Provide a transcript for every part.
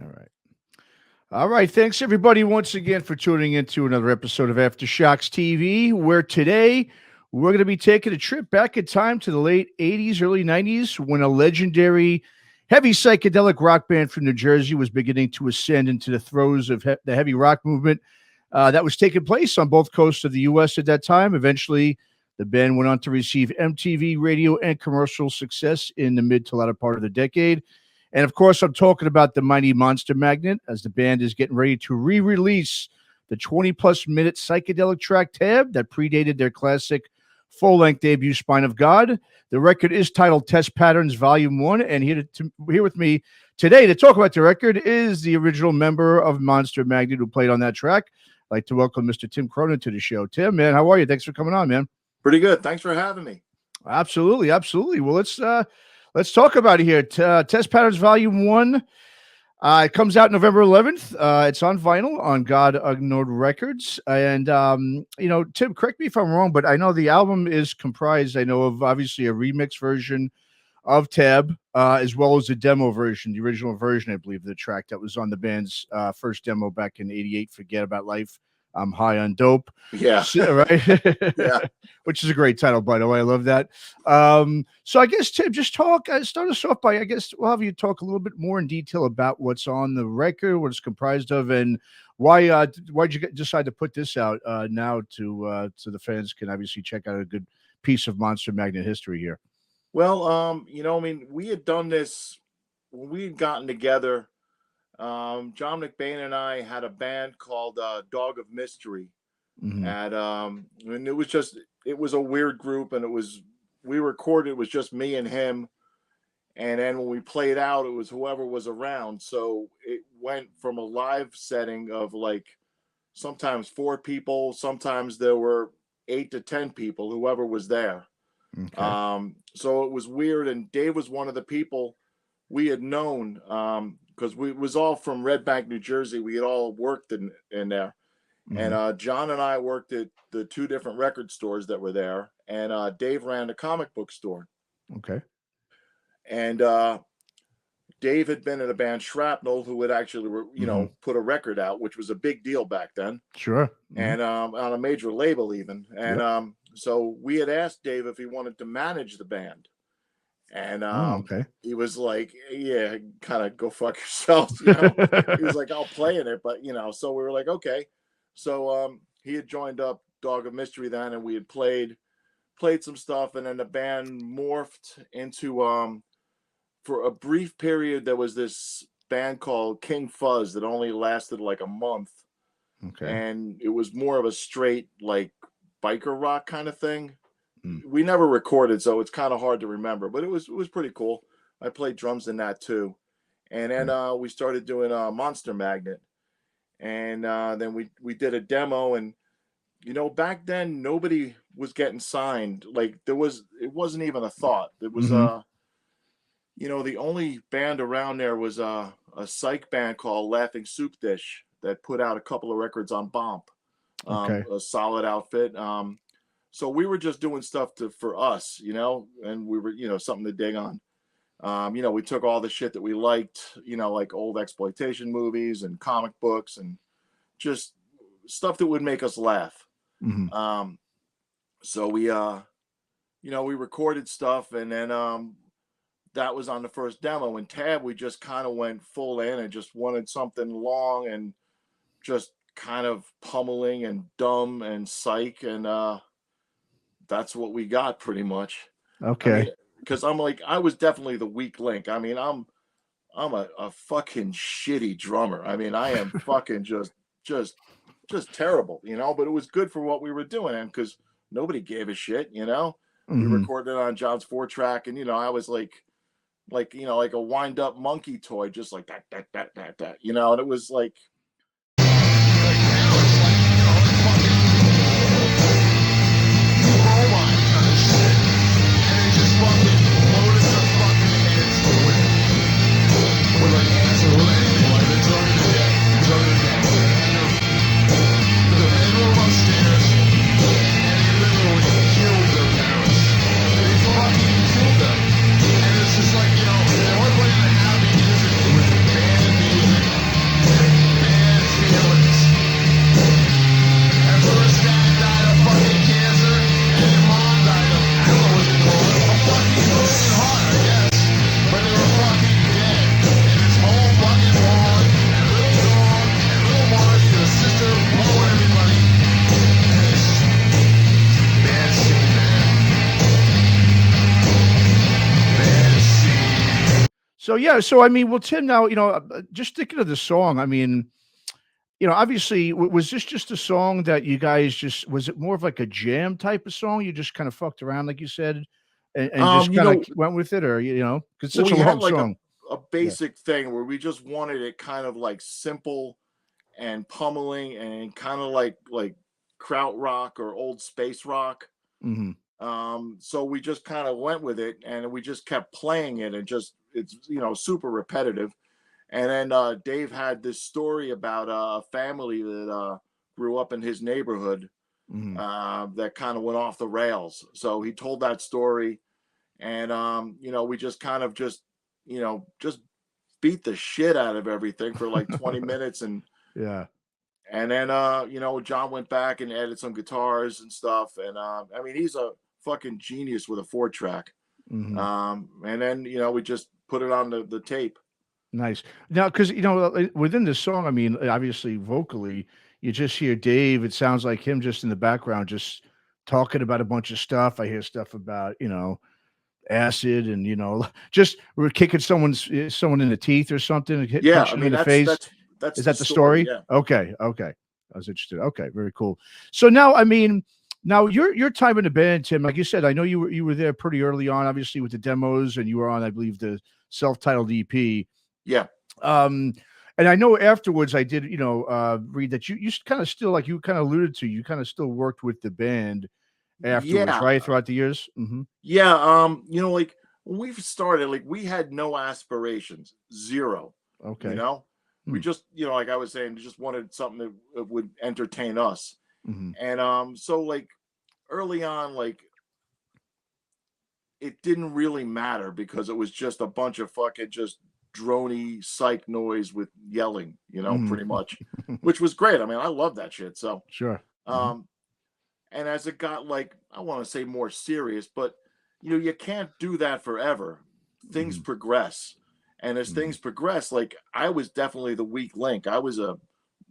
All right. All right. Thanks, everybody, once again for tuning into another episode of Aftershocks TV, where today we're going to be taking a trip back in time to the late 80s, early 90s, when a legendary heavy psychedelic rock band from New Jersey was beginning to ascend into the throes of the heavy rock movement that was taking place on both coasts of the U.S. at that time. Eventually, the band went on to receive MTV radio and commercial success in the mid to latter part of the decade. And of course, I'm talking about the mighty Monster Magnet, as the band is getting ready to re-release the 20-plus minute psychedelic track Tab that predated their classic full-length debut, Spine of God. The record is titled Test Patterns Volume 1, and here with me today to talk about the record is the original member of Monster Magnet who played on that track. I'd like to welcome Mr. Tim Cronin to the show. Tim, man, how are you? Thanks for coming on, man. Pretty good. Thanks for having me. Absolutely, absolutely. Well, let's talk about it here. Test Patterns Volume 1. It comes out November 11th. It's on vinyl on God Ignored Records. And, Tim, correct me if I'm wrong, but I know the album is comprised, I know, of obviously a remix version of Tab, as well as the demo version, the original version, I believe, the track that was on the band's first demo back in '88, Forget About Life. I'm High on Dope. Yeah. Right? Yeah. Which is a great title, by the way. I love that. So I guess, Tim, just start us off by, I guess, we'll have you talk a little bit more in detail about what's on the record, what it's comprised of, and why'd you decide to put this out now so the fans can obviously check out a good piece of Monster Magnet history here. Well, we had done this when we had gotten together. John McBain and I had a band called Dog of Mystery. Mm-hmm. And it was a weird group, and we recorded, it was just me and him. And then when we played out, it was whoever was around. So it went from a live setting of like sometimes 4 people, sometimes there were 8 to 10 people, whoever was there. Okay. So it was weird. And Dave was one of the people we had known, because we was all from Red Bank, New Jersey. We had all worked in there. Mm-hmm. And John and I worked at the 2 different record stores that were there. And Dave ran the comic book store. Okay. And Dave had been in a band, Shrapnel, who had actually, put a record out, which was a big deal back then. Sure. Mm-hmm. And on a major label even. And so we had asked Dave if he wanted to manage the band. And he was like, yeah, kind of go fuck yourself. He was like, I'll play in it. But, so we were like, okay. So he had joined up Dog of Mystery then, and we had played some stuff. And then the band morphed into, for a brief period, there was this band called King Fuzz that only lasted like a month. Okay. And it was more of a straight, like, biker rock kind of thing. We never recorded, so it's kind of hard to remember, but it was pretty cool. I played drums in that too. And then we started doing Monster Magnet. And then we did a demo, and back then nobody was getting signed. Like it wasn't even a thought. It was the only band around there was a psych band called Laughing Soup Dish that put out a couple of records on Bomp. A solid outfit. So we were just doing stuff for us, and we were, something to dig on. We took all the shit that we liked, like old exploitation movies and comic books and just stuff that would make us laugh. Mm-hmm. So we, we recorded stuff, and then that was on the first demo. And Tab, we just kind of went full in and just wanted something long and just kind of pummeling and dumb and psych, and that's what we got pretty much. Okay. Because I was definitely the weak link. I mean, I'm a fucking shitty drummer. I mean, I am fucking just terrible, but it was good for what we were doing, and because nobody gave a shit, Mm-hmm. We recorded it on John's 4-track, and I was like a wind up monkey toy, just like that, and it was like. Just like, the only way to have music with band music So yeah, so I mean, well, Tim, now just thinking of the song. I mean, obviously, was this just a song that you guys just was it more of like a jam type of song? You just kind of fucked around, like you said, and just You kind of know, went with it, or because it's well, such a we had long like song. a Yeah. basic thing where we just wanted it kind of like simple and pummeling and kind of like krautrock or old space rock. Hmm. So we just kind of went with it and we just kept playing it and just it's super repetitive. And then Dave had this story about a family that grew up in his neighborhood Hmm. that kind of went off the rails. So he told that story, and we just kind of just beat the shit out of everything for like 20 minutes, Yeah. and then John went back and added some guitars and stuff, and I mean he's a fucking genius with a 4-track. Hmm. And then we just put it on the tape. Nice. Now, because within the song, I mean, obviously vocally, you just hear Dave. It sounds like him just in the background, just talking about a bunch of stuff. I hear stuff about acid and just we're kicking someone in the teeth or something, and Yeah, I punching them mean in the face. that's Is the that the story. story? Yeah. Okay, okay. I was interested. Okay, very cool. So now, I mean, now your time in the band, Tim, like you said, I know you were there pretty early on, obviously with the demos, and you were on, I believe, the self-titled EP. Yeah. Um, and I know afterwards I did, read that you kind of still, like you kind of alluded to, you kind of still worked with the band afterwards, Yeah. right? Throughout the years. Hmm. Yeah. Like when we started, like we had no aspirations, zero. You Okay. know, we Hmm. just, like I was saying, just wanted something that would entertain us. Hmm. And so like early on, like it didn't really matter because it was just a bunch of fucking just drony psych noise with yelling, Hmm. pretty much, which was great. I mean, I love that shit. So, Sure. Hmm. um, and as it got like, I want to say more serious, but you can't do that forever. Things Hmm. progress. And as Hmm. things progress, like I was definitely the weak link. I was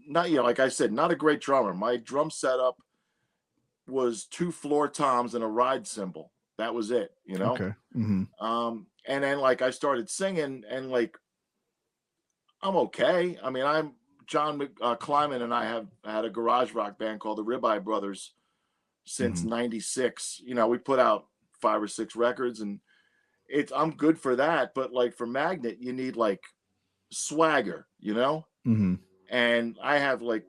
not, like I said, not a great drummer. My drum setup was 2 floor toms and a ride cymbal. That was it, Okay. Hmm. And then like I started singing and like I'm okay. I mean, I'm John Kleiman and I have had a garage rock band called the Ribeye Brothers since Hmm. '96. We put out 5 or 6 records, and I'm good for that. But like for Magnet, you need like swagger, Hmm. and I have like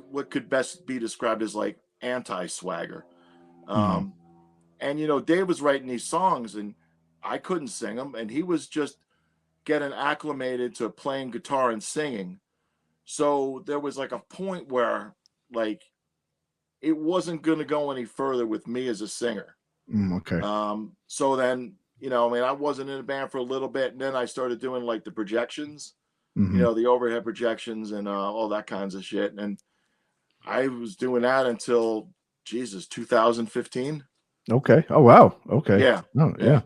what could best be described as like anti-swagger. Hmm. Um, and Dave was writing these songs, and I couldn't sing them, and he was just getting acclimated to playing guitar and singing. So there was like a point where like it wasn't going to go any further with me as a singer. Okay. So then, I mean, I wasn't in a band for a little bit, and then I started doing like the projections, Hmm. the overhead projections and all that kinds of shit. And I was doing that until Jesus 2015. Okay. Oh wow. Okay. Yeah, Oh yeah, yeah.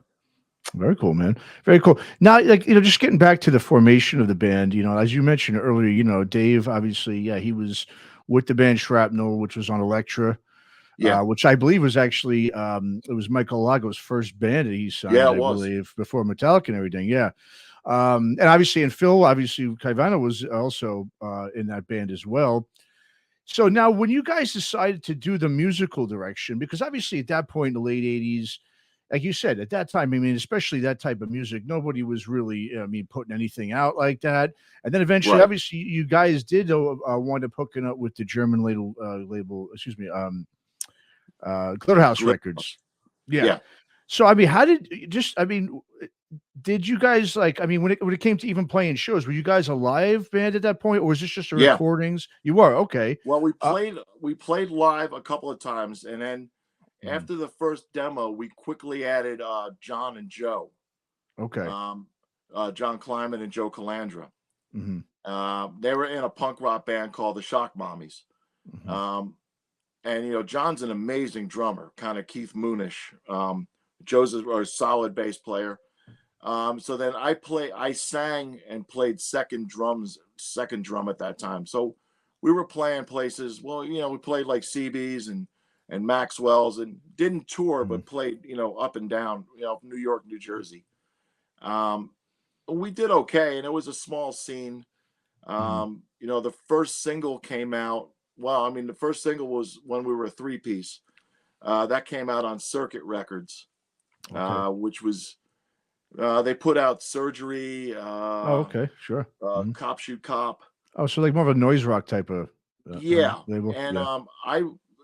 Very cool, man. Very cool. Now, like just getting back to the formation of the band, as you mentioned earlier, Dave, obviously, yeah, he was with the band Shrapnel, which was on Elektra, yeah, which I believe was actually it was Michael Lago's first band that he yeah. signed, It I was. believe, before Metallica and everything. Yeah. And obviously, and Phil, obviously, Caivano was also in that band as well. So now, when you guys decided to do the musical direction, because obviously at that point in the late '80s, like you said, at that time, I mean, especially that type of music, nobody was really, I mean, putting anything out like that. And then eventually, Right. obviously, you guys did wind up hooking up with the German excuse me, Glitterhouse Records. Yeah. Yeah. So, I mean, how did just, I mean, did you guys like? I mean, when it came to even playing shows, were you guys a live band at that point, or was this just the Yeah. recordings? You were okay. Well, Uh, we played live a couple of times, and then mhm, after the first demo, we quickly added John and Joe, okay. um, John Kleiman and Joe Calandra. Hmm. They were in a punk rock band called the Shock Mommies. Hmm. Um, and John's an amazing drummer, kind of Keith Moonish. Joe's a solid bass player. So then I sang and played second drum at that time. So we were playing places. Well, we played like CB's and Maxwell's, and didn't tour, Hmm. but played, up and down, New York, New Jersey. Um, we did okay, and it was a small scene. You know, the first single came out. Well, I mean, the first single was when we were a three-piece. That came out on Circuit Records, Okay. which was they put out Surgery, Oh, okay, sure. Cop Shoot Cop. Oh, so like more of a noise rock type of Yeah, label. and Yeah.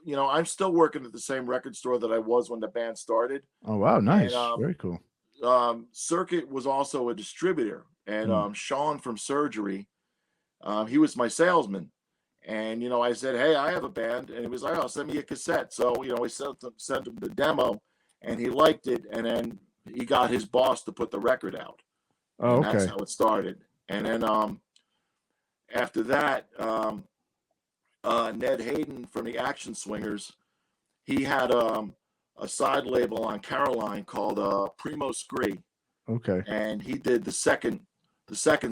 you know, I'm still working at the same record store that I was when the band started, Oh, wow, and nice, very cool. Circuit was also a distributor, and Mm. Sean from Surgery, he was my salesman. And you know, I said, "Hey, I have a band," and he was like, "Oh, send me a cassette." So you know, we sent him the demo, and he liked it. And then he got his boss to put the record out, Oh, and that's okay. how it started. And then after that, Ned Hayden from the Action Swingers, he had a side label on Caroline called Primo Scree, Okay. and he did the second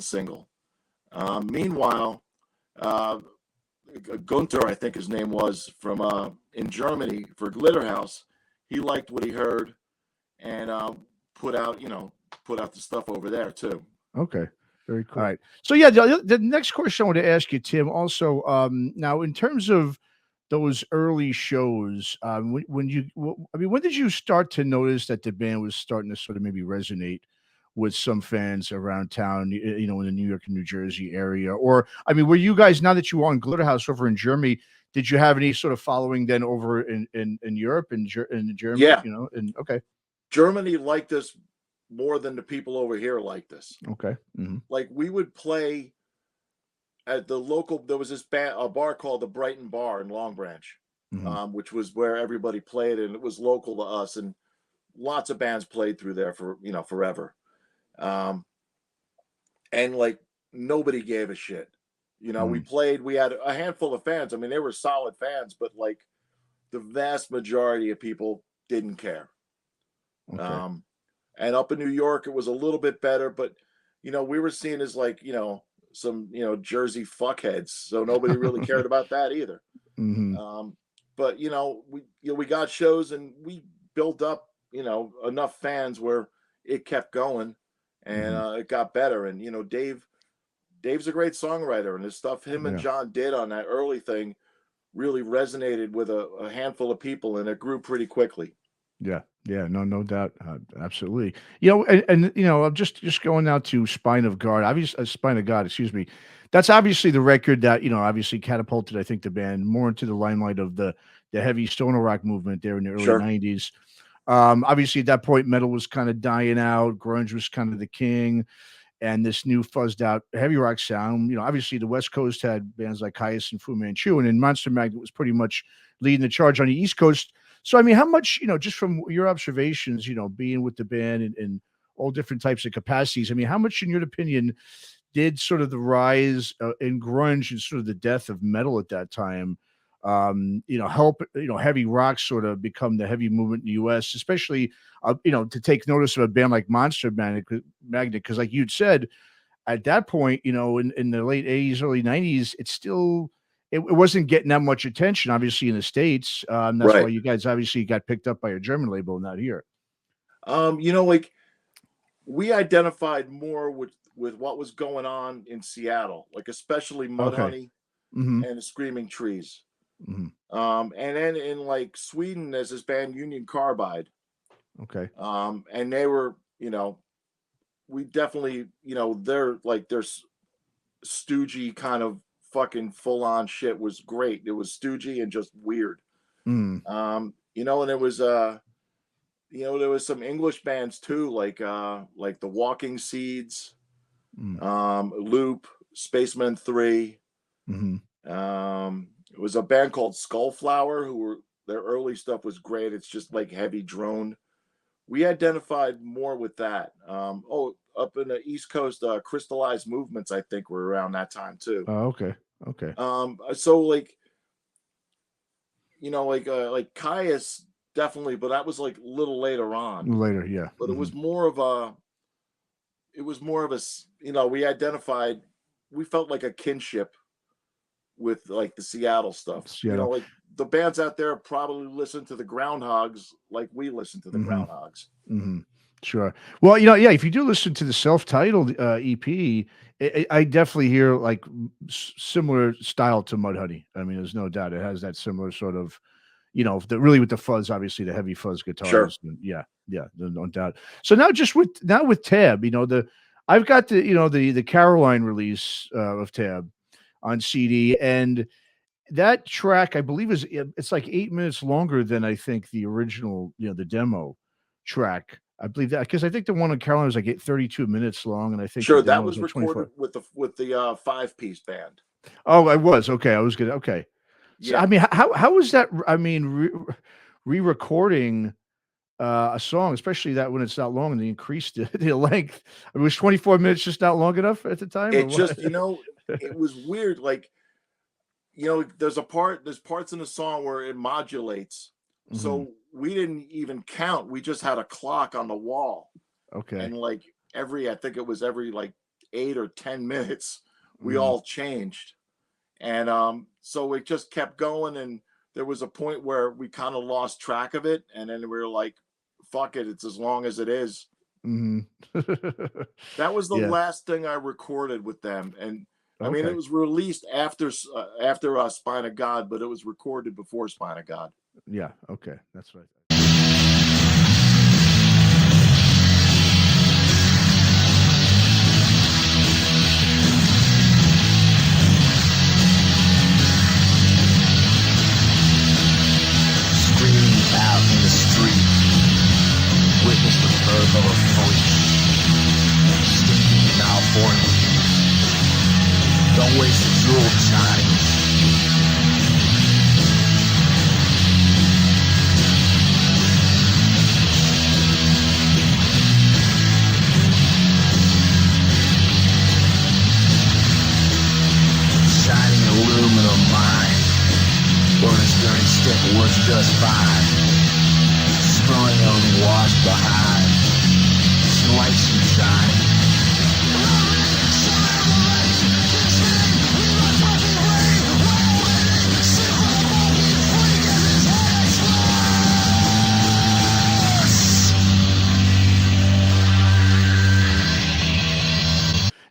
single. Meanwhile, Gunther, I think his name was, from in Germany for Glitterhouse, he liked what he heard and put out the stuff over there too. Okay. Very cool. All right. So yeah, the next question I want to ask you, Tim, also, now in terms of those early shows, I mean, when did you start to notice that the band was starting to sort of maybe resonate with some fans around town, you know, in the New York and New Jersey area? Or, I mean, were you guys, now that you were on Glitterhouse over in Germany, did you have any sort of following then over in Europe and in Germany, Yeah, you know? And okay. Germany liked us more than the people over here liked us. Okay. Like we would play at the local. There was this a bar called the Brighton Bar in Long Branch, which was where everybody played, and it was local to us. And lots of bands played through there for forever. And like nobody gave a shit. You know, we had a handful of fans. I mean, they were solid fans, but like the vast majority of people didn't care. Okay. And up in New York, it was a little bit better, but you know, we were seen as like, some, Jersey fuckheads. So nobody really cared about that either. But we got shows and we built up, enough fans where it kept going and it got better. And Dave's a great songwriter, and the stuff him and Yeah. John did on that early thing really resonated with a handful of people, and it grew pretty quickly. Yeah, yeah, no doubt, absolutely. You know, and you know, I'm just going now to Spine of God, obviously, Spine of God, excuse me. That's obviously the record that obviously catapulted, I think, the band more into the limelight of the heavy stoner rock movement there in the early Sure. '90s. Obviously, at that point, metal was kind of dying out, grunge was kind of the king, and this new fuzzed out heavy rock sound. Obviously, the West Coast had bands like Caius and Fu Manchu, and then Monster Magnet was pretty much leading the charge on the East Coast. So, I mean, how much, just from your observations, being with the band in all different types of capacities, I mean, how much, in your opinion, did sort of the rise in grunge and sort of the death of metal at that time, help, heavy rock sort of become the heavy movement in the U.S., especially, to take notice of a band like Monster Magnet, because like you'd said, at that point, in the late '80s, early '90s, it wasn't getting that much attention, obviously, in the States. That's why Right. you guys obviously got picked up by a German label, not here. Like we identified more with what was going on in Seattle, like especially Okay. Mudhoney Mm-hmm. and the Screaming Trees. Mm-hmm. And then in like Sweden, there's this band Union Carbide. Okay. And they were, we definitely, they're stoogey kind of fucking full on shit was great. It was stoogey and just weird. Mm. And there was there was some English bands too, like the Walking Seeds, Loop, Spacemen 3. Mm-hmm. It was a band called Skullflower their early stuff was great. It's just like heavy drone. We identified more with that. Up in the East Coast, Crystallized Movements, I think, were around that time too. Oh, okay. Okay. So like, like Caius definitely, but that was like a little later on. Later, yeah. But it was more of a, we felt like a kinship with like the Seattle stuff. Seattle. Like the bands out there probably listen to the Groundhogs like we listen to the Groundhogs. Mm-hmm. Sure. Well, yeah, if you do listen to the self-titled EP, I definitely hear like similar style to Mudhoney. I mean, there's no doubt it has that similar sort of, really with the fuzz, obviously the heavy fuzz Sure. guitars. And yeah, no doubt. So now with Tab, I've got the Caroline release of Tab on CD, and that track I believe it's like 8 minutes longer than I think the original, the demo track. I believe that because I think the one on Caroline was like 32 minutes long, and I think the Sure, that demo was was like 25. recorded with the 5-piece band. Oh, I was okay. I was good. Okay, so I Yeah. mean, how was that? I mean, re-recording a song, especially that when it's not long, and they increased the length. It was 24 minutes just not long enough at the time, or It what? just, it was weird. Like, there's parts in the song where it modulates. Mhm. So we didn't even count. We just had a clock on the wall. Okay. And like I think it was every like 8 or 10 minutes, we Mhm. all changed. And so it just kept going. And there was a point where we kind of lost track of it. And then we were like, fuck it, it's as long as it is. Mhm. That was the Yeah. last thing I recorded with them. And I mean, Okay. it was released after Spine of God, but it was recorded before Spine of God. Yeah. Okay. That's right. Screaming out in the street, witness the birth of a freak, stinking malformed. Don't waste a jewel, Johnny. Shining aluminum mine, burning dirty stick works just fine. Strong only washed behind. Slice and shine.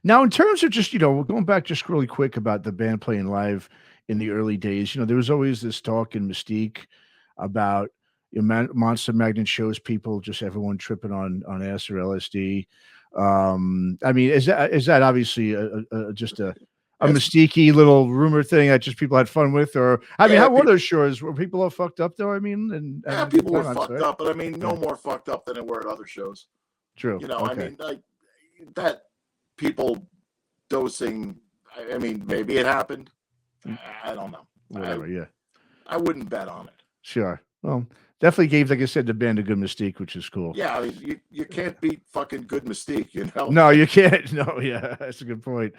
Now, in terms of just, going back just really quick about the band playing live in the early days, there was always this talk and mystique about Monster Magnet shows people, just everyone tripping on acid or LSD. I mean, is that obviously just a Yes. mystique little rumor thing that just people had fun with, or I mean, Yeah, how were people- those shows? Were people all fucked up though? I mean, and Yeah, having a good people were time, I'm fucked sorry. up, but I mean, no Yeah. more fucked up than they were at other shows. True. I Okay. mean, like that people dosing. I mean, maybe it happened. I don't know. Whatever. Yeah. I wouldn't bet on it. Sure. Well, definitely gave, like I said, the band a good mystique, which is cool. Yeah, I mean, you can't beat fucking good mystique, No, you can't. No, yeah, that's a good point.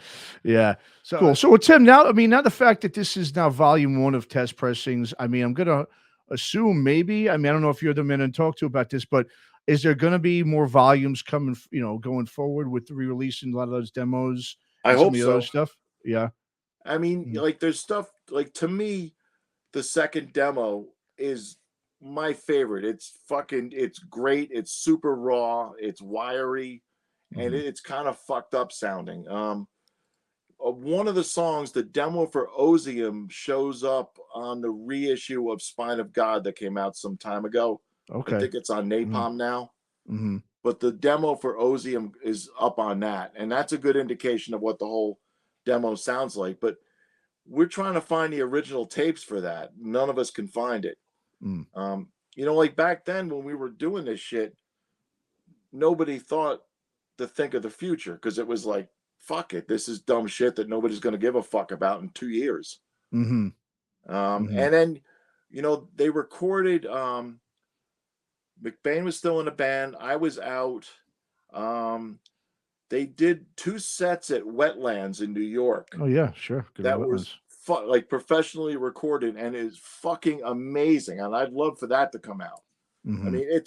Yeah. So cool. So, Tim, now the fact that this is now volume 1 of test pressings, I mean, I'm gonna assume maybe. I mean, I don't know if you're the man to talk to about this, but is there gonna be more volumes coming, going forward with the re-releasing a lot of those demos? I and some hope of the so. other stuff. Yeah. I mean, like there's stuff like, to me, the second demo is my favorite. It's great. It's super raw. It's wiry, and Mhm. it's kind of fucked up sounding. One of the songs, the demo for Ozium, shows up on the reissue of Spine of God that came out some time ago. Okay. I think it's on Napalm now. Mm-hmm. But the demo for Ozium is up on that, and that's a good indication of what the whole demo sounds like. But we're trying to find the original tapes for that. None of us can find it. Mm. Like back then when we were doing this shit, nobody thought to think of the future, because it was like, fuck it, this is dumb shit that nobody's going to give a fuck about in 2 years. Mm-hmm. And then, they recorded. McBain was still in the band. I was out. They did 2 sets at Wetlands in New York. Oh yeah, sure. Good That old was Wetlands. like professionally recorded and is fucking amazing. And I'd love for that to come out. Mhm. I mean,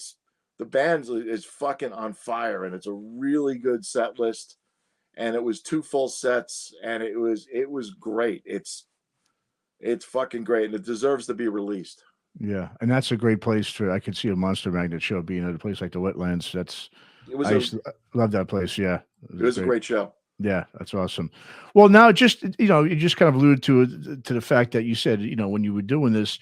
the band is fucking on fire, and it's a really good set list. And it was 2 full sets, and it was great. It's fucking great, and it deserves to be released. Yeah, and that's a great place I could see a Monster Magnet show being at a place like the Wetlands. That's It was I used to love that place. Yeah, it was a great show. Yeah, that's awesome. Well, now just you just kind of alluded to the fact that you said when you were doing this,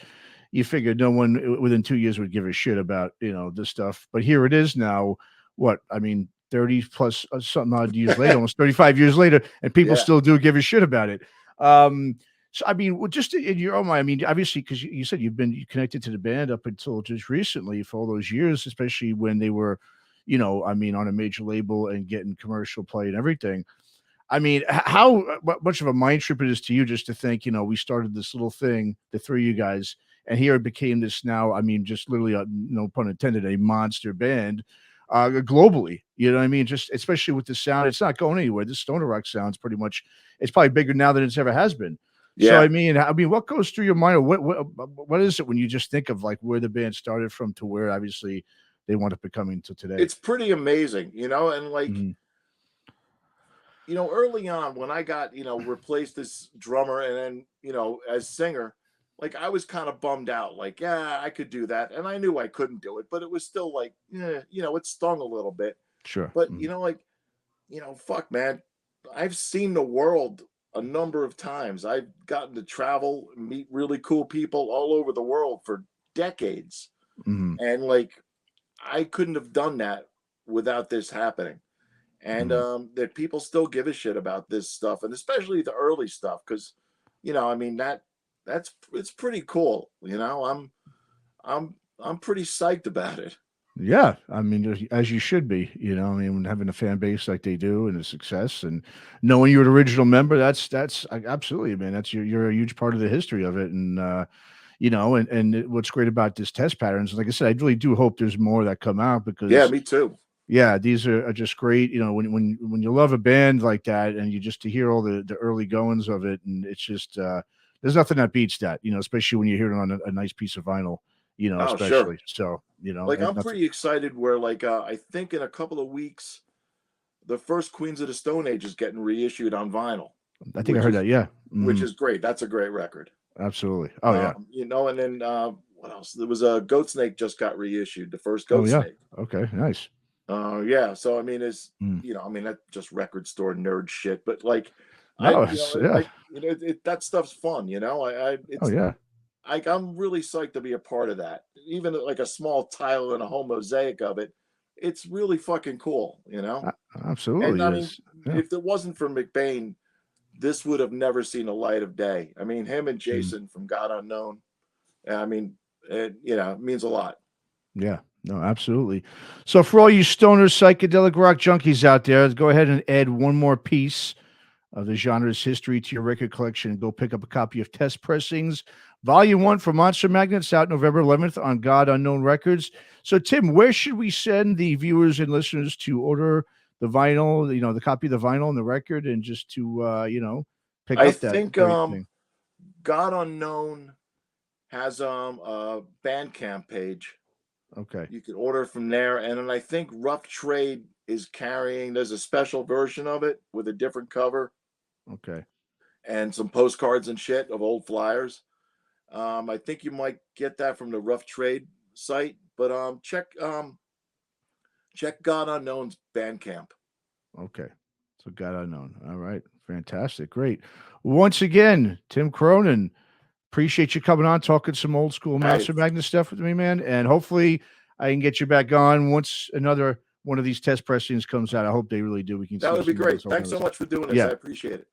you figured no one within 2 years would give a shit about this stuff. But here it is now. What I mean, 30 plus something odd years later, almost 35 years later, and people Yeah. still do give a shit about it. So I mean, just in your own mind, I mean, obviously, because you said you've been connected to the band up until just recently for all those years, especially when they were, I mean, on a major label and getting commercial play and everything. I mean, how much of a mind trip it is to you just to think, we started this little thing, the three of you guys, and here it became this now, I mean, just literally, no pun intended, a monster band globally. You know what I mean? Just especially with the sound, it's not going anywhere. This stoner rock sounds pretty much, it's probably bigger now than it's ever has been. Yeah. So, I mean, what goes through your mind? Or what is it when you just think of like where the band started from to where obviously they wound up becoming to today? It's pretty amazing, and like, Mhm. Early on when I got, replaced as drummer and then, as singer, like I was kind of bummed out, like, yeah, I could do that. And I knew I couldn't do it, but it was still like, it stung a little bit. Sure. But, fuck, man, I've seen the world a number of times. I've gotten to travel, meet really cool people all over the world for decades. Mhm. And like, I couldn't have done that without this happening. And that people still give a shit about this stuff, and especially the early stuff, because I mean it's pretty cool. I'm pretty psyched about it. Yeah, I mean, as you should be. I mean, having a fan base like they do and the success, and knowing you're an original member, that's absolutely, man. That's you're a huge part of the history of it, and what's great about this test patterns, like I said, I really do hope there's more that come out because Yeah, me too. yeah, these are just great. When you love a band like that, and you just to hear all the early goings of it, and it's just there's nothing that beats that. Especially when you hear it on a nice piece of vinyl. Oh, Especially sure. so. Like I'm pretty excited. Where like I think in a couple of weeks, the first Queens of the Stone Age is getting reissued on vinyl. I think I heard that. Yeah, which is great. That's a great record. Absolutely. Oh yeah. And then what else? There was a Goatsnake just got reissued. The first Goatsnake. Okay, nice. Yeah. So I mean, it's I mean that's just record store nerd shit, but like, that stuff's fun. I'm really psyched to be a part of that. Even like a small tile and a whole mosaic of it, it's really fucking cool. Absolutely. And I mean, if it wasn't for McBain, this would have never seen a light of day. I mean, him and Jason from God Unknown. I mean, it means a lot. Yeah. No, absolutely. So for all you stoners, psychedelic rock junkies out there, go ahead and add one more piece of the genre's history to your record collection and go pick up a copy of Test Pressings, Volume 1 for Monster Magnets, out November 11th on God Unknown Records. So, Tim, where should we send the viewers and listeners to order the vinyl, the copy of the vinyl and the record, and just to, pick up that? I think God Unknown has a Bandcamp page. Okay. You can order from there. And then I think Rough Trade is carrying, there's a special version of it with a different cover. Okay. And some postcards and shit of old flyers. I think you might get that from the Rough Trade site, but check God Unknown's Bandcamp. Okay. So God Unknown. All right. Fantastic. Great. Once again, Tim Cronin, appreciate you coming on, talking some old school Master Magnet stuff with me, man. And hopefully I can get you back on once another one of these test pressings comes out. I hope they really do. That would be great. Thanks so much for doing this. I appreciate it.